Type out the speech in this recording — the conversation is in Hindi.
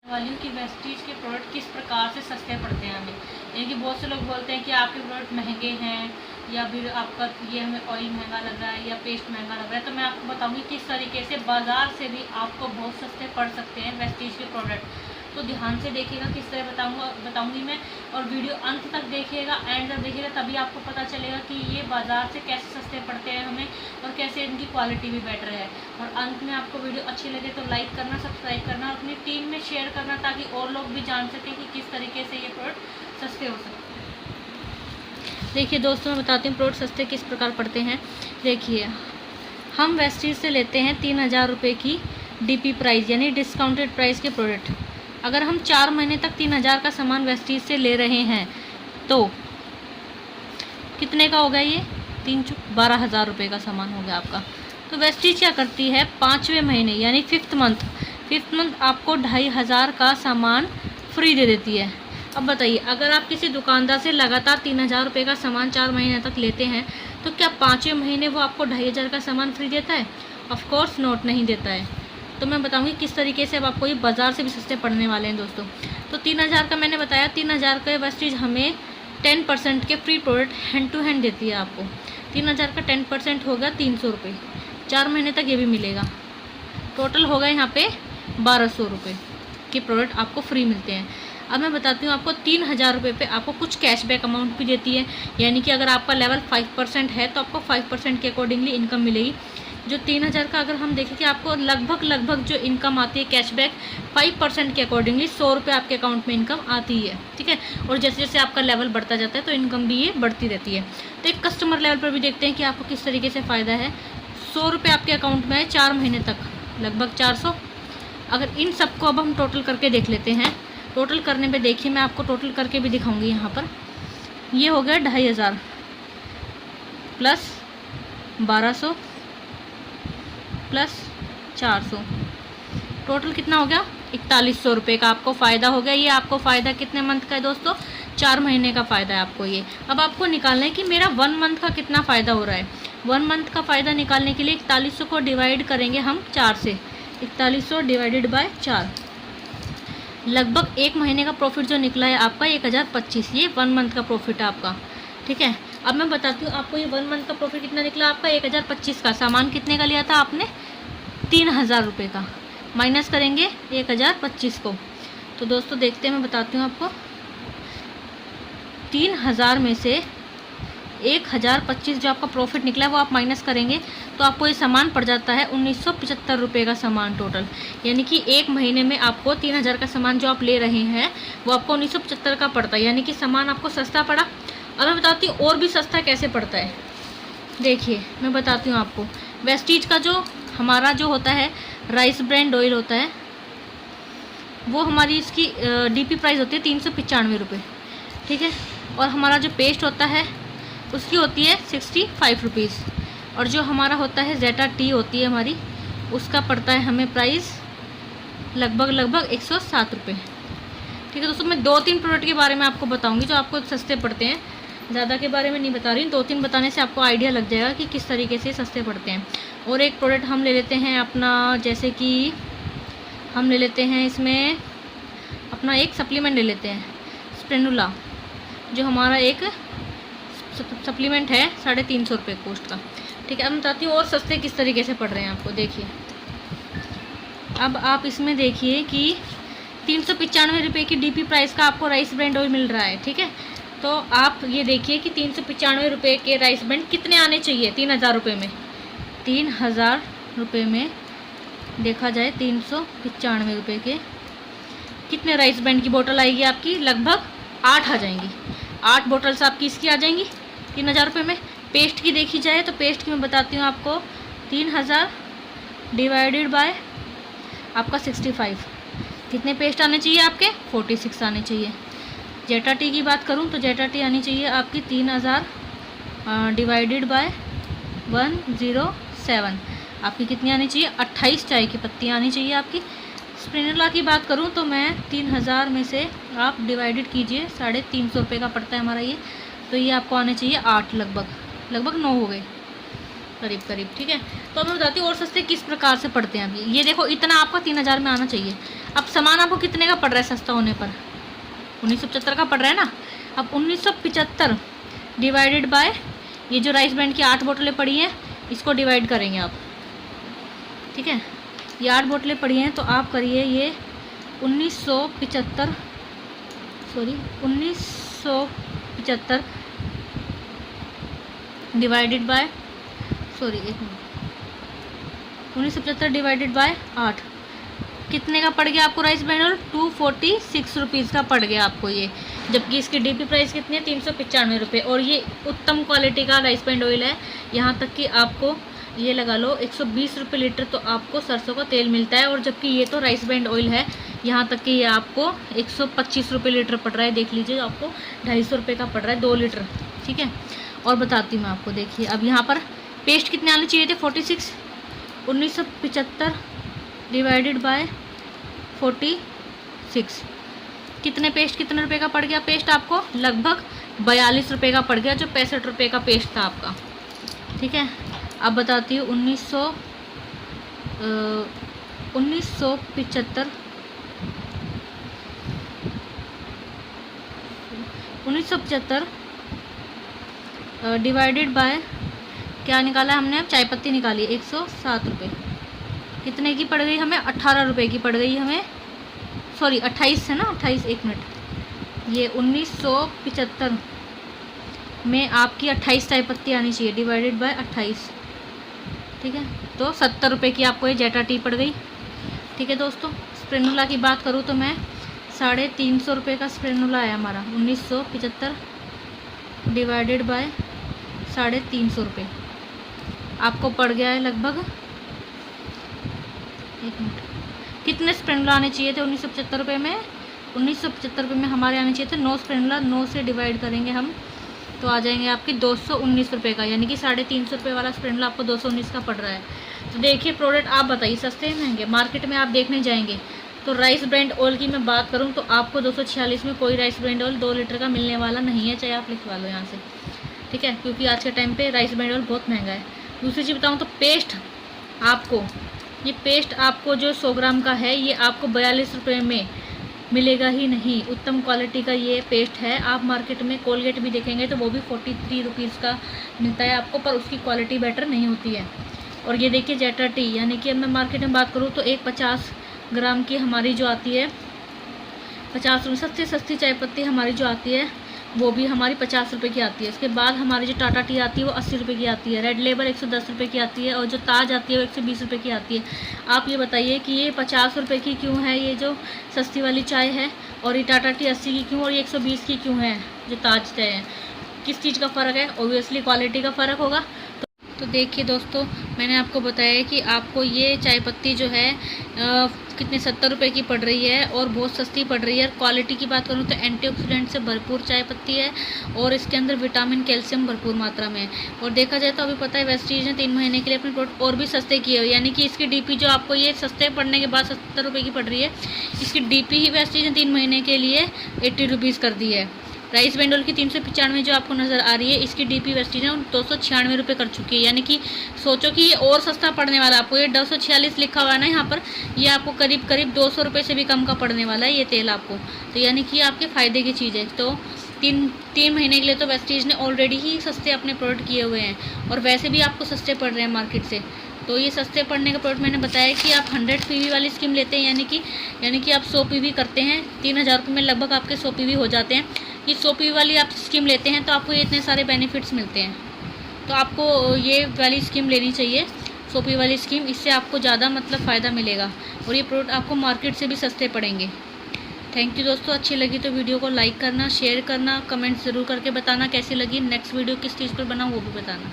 वाली कि वेस्टीज के प्रोडक्ट किस प्रकार से सस्ते पड़ते हैं हमें। यानी कि बहुत से लोग बोलते हैं कि आपके प्रोडक्ट महंगे हैं या फिर आपका ये हमें ऑयल महंगा लग रहा है या पेस्ट महंगा लग रहा है। तो मैं आपको बताऊंगी किस तरीके से बाज़ार से भी आपको बहुत सस्ते पड़ सकते हैं वेस्टीज के प्रोडक्ट। तो ध्यान से देखिएगा किस तरह बताऊंगी मैं, और वीडियो अंत तक देखिएगा, एंड तक देखिएगा, तभी आपको पता चलेगा कि ये बाज़ार से कैसे सस्ते पड़ते हैं हमें और कैसे इनकी क्वालिटी भी बेटर है। और अंत में आपको वीडियो अच्छी लगे तो लाइक करना, सब्सक्राइब करना, अपनी टीम में शेयर करना, ताकि और लोग भी जान सकें कि किस तरीके से ये प्रोडक्ट सस्ते हो सकते हैं। देखिए दोस्तों, मैं बताती हूँ प्रोडक्ट सस्ते किस प्रकार पड़ते हैं। देखिए, हम वेस्टीज से लेते हैं 3000 रुपये की DP प्राइस यानी डिस्काउंटेड प्राइस के प्रोडक्ट। अगर हम 4 महीने तक 3000 का सामान वेस्टीज से ले रहे हैं तो कितने का होगा? ये 12,000 रुपये का सामान हो गया आपका। तो वेस्टीज क्या करती है, 5वें महीने यानी फिफ्थ मंथ आपको 2500 का सामान फ्री दे देती है। अब बताइए, अगर आप किसी दुकानदार से लगातार 3000 रुपये का सामान 4 महीने तक लेते हैं तो क्या 5वें महीने वो आपको 2500 का सामान फ्री देता है? ऑफ कोर्स नॉट, नहीं देता है। तो मैं बताऊंगी किस तरीके से अब आपको ये बाज़ार से भी सस्ते पड़ने वाले हैं दोस्तों। तो 3000 का मैंने बताया, 3000 का वेस्टीज हमें 10% के free product hand to hand देती है आपको। 3000 का 10% होगा 300 रुपये, 4 महीने तक ये भी मिलेगा। टोटल होगा यहाँ पे 1200 रुपये के प्रोडक्ट आपको फ्री मिलते हैं। अब मैं बताती हूँ आपको 3000 रुपये पे आपको कुछ कैशबैक अमाउंट भी देती है। यानी कि अगर आपका लेवल 5% है तो आपको 5% के अकॉर्डिंगली इनकम मिलेगी। जो 3000 का अगर हम देखें कि आपको लगभग जो इनकम आती है कैशबैक 5% के अकॉर्डिंगली 100 रुपये आपके अकाउंट में इनकम आती है, ठीक है। और जैसे जैसे आपका लेवल बढ़ता जाता है तो इनकम भी ये बढ़ती रहती है। तो एक कस्टमर लेवल पर भी देखते हैं कि आपको किस तरीके से फ़ायदा है। 100 रुपये आपके अकाउंट में है 4 महीने तक, लगभग 400। अगर इन सबको अब हम टोटल करके देख लेते हैं, टोटल करने पे देखिए, मैं आपको टोटल करके भी दिखाऊंगी। यहाँ पर ये हो गया 2500 प्लस 1200 प्लस 400, टोटल कितना हो गया? 4100 रुपये का आपको फ़ायदा हो गया। ये आपको फ़ायदा कितने मंथ का है दोस्तों? 4 महीने का फ़ायदा है आपको ये। अब आपको निकालना है कि मेरा 1 मंथ का कितना फ़ायदा हो रहा है। 1 मंथ का फ़ायदा निकालने के लिए 4100 को डिवाइड करेंगे हम 4 से। 4100 डिवाइडेड बाय 4, लगभग 1 महीने का प्रॉफिट जो निकला है आपका 1025। ये 1 मंथ का प्रॉफिट है आपका, ठीक है। अब मैं बताती हूँ आपको ये 1 मंथ का प्रॉफिट कितना निकला आपका, 1025 का। सामान कितने का लिया था आपने? 3000 रुपये का। माइनस करेंगे 1025 को। तो दोस्तों देखते हैं, मैं बताती हूँ आपको। 3000 में से 1025 जो आपका प्रॉफिट निकला है वो आप माइनस करेंगे तो आपको ये सामान पड़ जाता है 1975 रुपये का सामान टोटल। यानी कि 1 महीने में आपको 3000 का सामान जो आप ले रहे हैं वो आपको 1975 का पड़ता है। यानी कि सामान आपको सस्ता पड़ा। अब मैं बताती हूँ और भी सस्ता कैसे पड़ता है। देखिए, मैं बताती हूँ आपको। वेस्टीज का जो हमारा जो होता है राइस ब्रांड ऑयल होता है, वो हमारी इसकी DP प्राइस होती है 395 रुपये, ठीक है। और हमारा जो पेस्ट होता है उसकी होती है 65 रुपीज़। और जो हमारा होता है जेटा टी होती है हमारी, उसका पड़ता है हमें प्राइस लगभग 107 रुपये, ठीक है दोस्तों। मैं 2-3 प्रोडक्ट के बारे में आपको बताऊंगी जो आपको सस्ते पड़ते हैं, ज़्यादा के बारे में नहीं बता रही हूँ। 2-3 बताने से आपको आइडिया लग जाएगा कि किस तरीके से सस्ते पड़ते हैं। और एक प्रोडक्ट हम ले लेते हैं अपना, जैसे कि हम ले लेते हैं इसमें अपना एक सप्लीमेंट ले लेते हैं, स्प्रेनुला, जो हमारा एक सप्लीमेंट है 350 रुपये कॉस्ट का, ठीक है। अब मैं बताती हूँ और सस्ते किस तरीके से पड़ रहे हैं आपको। देखिए, अब आप इसमें देखिए कि 395 रुपये की DP प्राइस का आपको राइस ब्रांड ऑयल मिल रहा है, ठीक है। तो आप ये देखिए कि 395 रुपये के राइस ब्रांड कितने आने चाहिए 3000 रुपये में। 3000 रुपये में देखा जाए 395 रुपये के कितने राइस ब्रांड की बोतल आएगी आपकी? लगभग 8 आ जाएंगी। 8 बोतल्स आपकी इसकी आ जाएंगी 3000 रुपये में। पेस्ट की देखी जाए तो पेस्ट की मैं बताती हूँ आपको, 3000 डिवाइडेड बाय आपका 65, कितने पेस्ट आने चाहिए आपके? 46 आने चाहिए। जेटा टी की बात करूँ तो जेटा टी आनी चाहिए आपकी 3000 डिवाइडेड बाय 107, आपकी कितनी आनी चाहिए? 28 चाय की पत्तियाँ आनी चाहिए आपकी। स्प्रेनुला की बात करूँ तो मैं 3000 में से आप डिवाइडेड कीजिए, 350 रुपये का पड़ता है हमारा ये, तो ये आपको आने चाहिए 8, लगभग 9 हो गए, करीब करीब। ठीक है, तो मैं बताती हूँ और सस्ते किस प्रकार से पड़ते हैं। अभी ये देखो, इतना आपका 3000 में आना चाहिए। अब सामान आपको कितने का पड़ रहा है सस्ता होने पर? 1975 का पड़ रहा है ना। अब 1975 डिवाइडेड बाय ये जो राइस ब्रांड की 8 बोतलें पड़ी हैं, इसको डिवाइड करेंगे आप। ठीक है, ये 8 बोतलें पड़ी हैं, तो आप करिए ये 1975 डिवाइडेड बाय 1975 डिवाइडेड बाय 8 कितने का पड़ गया आपको राइस ब्रांड ऑयल? 246 रुपीज़ का पड़ गया आपको ये, जबकि इसकी डीपी प्राइस कितनी है? 395 रुपये। और ये उत्तम क्वालिटी का राइस ब्रांड ऑयल है। यहाँ तक कि आपको ये लगा लो 120 रुपये लीटर तो आपको सरसों का तेल मिलता है, और जबकि ये तो राइस ब्रांड ऑयल है। यहाँ तक कि ये आपको 125 रुपये लीटर पड़ रहा है। देख लीजिए, आपको 250 रुपये का पड़ रहा है 2 लीटर। ठीक है, और बताती हूँ मैं आपको। देखिए, अब यहाँ पर पेस्ट कितने आने चाहिए थे? 46। 1975 डिवाइडेड बाय 46 कितने पेस्ट कितने रुपए का पड़ गया? पेस्ट आपको लगभग 42 रुपये का पड़ गया, जो 65 रुपये का पेस्ट था आपका। ठीक है, अब बताती हूँ 1975 डिवाइडेड बाय क्या निकाला हमने? अब चाय पत्ती निकाली 107 रुपये। कितने की पड़ गई हमें? 18 रुपये की पड़ गई हमें। सॉरी 28 है ना, 28, 1 मिनट। ये 1975 में आपकी 28 चाय पत्ती आनी चाहिए, डिवाइडेड बाय 28। ठीक है, तो 70 रुपये की आपको ये जेटा टी पड़ गई। ठीक है दोस्तों, स्प्रेनुला की बात करूँ तो मैं 350 रुपये का स्प्रेनुला है हमारा। 1975 डिवाइडेड बाय 350 रुपये आपको पड़ गया है लगभग। 1 मिनट, कितने स्प्रेनुला आने चाहिए थे 1975 रुपये में? 1975 रुपये में हमारे आने चाहिए थे 9 स्प्रेनुला। 9 से डिवाइड करेंगे हम तो आ जाएंगे आपकी 219 रुपये का, यानी कि 350 रुपये वाला स्प्रेनुला आपको 219 का पड़ रहा है। तो देखिए प्रोडक्ट आप बताइए, सस्ते हैं महंगे? मार्केट में आप देखने जाएंगे तो राइस ब्रांड ऑयल की मैं बात करूं तो आपको 246 में कोई राइस ब्रांड ऑयल 2 लीटर का मिलने वाला नहीं है, चाहे आप लिखवा लो यहाँ से। ठीक है, क्योंकि आज के टाइम पे राइस ब्रांड ऑयल बहुत महंगा है। दूसरी चीज़ बताऊँ तो पेस्ट आपको जो 100 ग्राम का है, ये आपको 42 रुपये में मिलेगा ही नहीं। उत्तम क्वालिटी का ये पेस्ट है। आप मार्केट में कोलगेट भी देखेंगे तो वो भी 43 रुपीज़ का मिलता है आपको, पर उसकी क्वालिटी बेटर नहीं होती है। और ये देखिए जेटा टी, यानी कि अब मैं मार्केट में बात करूँ तो एक 50 ग्राम की हमारी जो आती है 50 रुपये, सबसे सस्ती चाय पत्ती हमारी जो आती है वो भी हमारी 50 रुपये की आती है। इसके बाद हमारी जो टाटा टी आती है वो 80 रुपये की आती है। रेड लेबल 110 रुपये की आती है, और जो ताज आती है वो 120 रुपये की आती है। आप ये बताइए कि ये 50 रुपये की क्यों है ये जो सस्ती वाली चाय है, और ये टाटा टी 80 की क्यों, और ये 120 की क्यों है जो ताज चाय है? किस चीज़ का फ़र्क है? ऑब्वियसली क्वालिटी का फ़र्क होगा। तो देखिए दोस्तों, मैंने आपको बताया कि आपको ये चाय पत्ती जो है कितने 70 रुपये की पड़ रही है, और बहुत सस्ती पड़ रही है। क्वालिटी की बात करूँ तो एंटीऑक्सीडेंट से भरपूर चाय पत्ती है, और इसके अंदर विटामिन कैल्शियम भरपूर मात्रा में है। और देखा जाए तो अभी पता है वेस्टीज ने 3 महीने के लिए अपने प्रोडक्ट और भी सस्ते किए, यानी कि इसकी डीपी जो आपको ये सस्ते पड़ने के बाद 70 रुपये की पड़ रही है, इसकी डीपी ही वेस्टीज ने 3 महीने के लिए 80 रुपीज़ कर दी है। राइस ब्रांड ऑयल की 395 जो आपको नज़र आ रही है, इसकी डीपी वेस्टीज ने 296 रुपये कर चुकी है। यानी कि सोचो कि ये और सस्ता पड़ने वाला आपको। ये 246 लिखा हुआ है ना यहाँ पर, ये आपको करीब करीब 200 रुपये से भी कम का पड़ने वाला है ये तेल आपको। तो यानी कि आपके फ़ायदे की चीज़ है। तो तीन महीने के लिए तो वेस्टीज ने ऑलरेडी ही सस्ते अपने प्रोडक्ट किए हुए हैं, और वैसे भी आपको सस्ते पड़ रहे हैं मार्केट से। तो ये सस्ते पड़ने का प्रोडक्ट मैंने बताया कि आप 100 PV वाली स्कीम लेते हैं, यानी कि आप 100 PV करते हैं, 3000 रुपये में लगभग आपके 100 PV हो जाते हैं। ये 100 PV वाली आप स्कीम लेते हैं तो आपको ये इतने सारे बेनिफिट्स मिलते हैं। तो आपको ये वाली स्कीम लेनी चाहिए, 100 PV वाली स्कीम। इससे आपको ज़्यादा मतलब फ़ायदा मिलेगा, और ये प्रोडक्ट आपको मार्केट से भी सस्ते पड़ेंगे। थैंक यू दोस्तों, अच्छी लगी तो वीडियो को लाइक करना, शेयर करना, कमेंट ज़रूर करके बताना कैसी लगी। नेक्स्ट वीडियो किस चीज़ पर बनाऊँ वो भी बताना।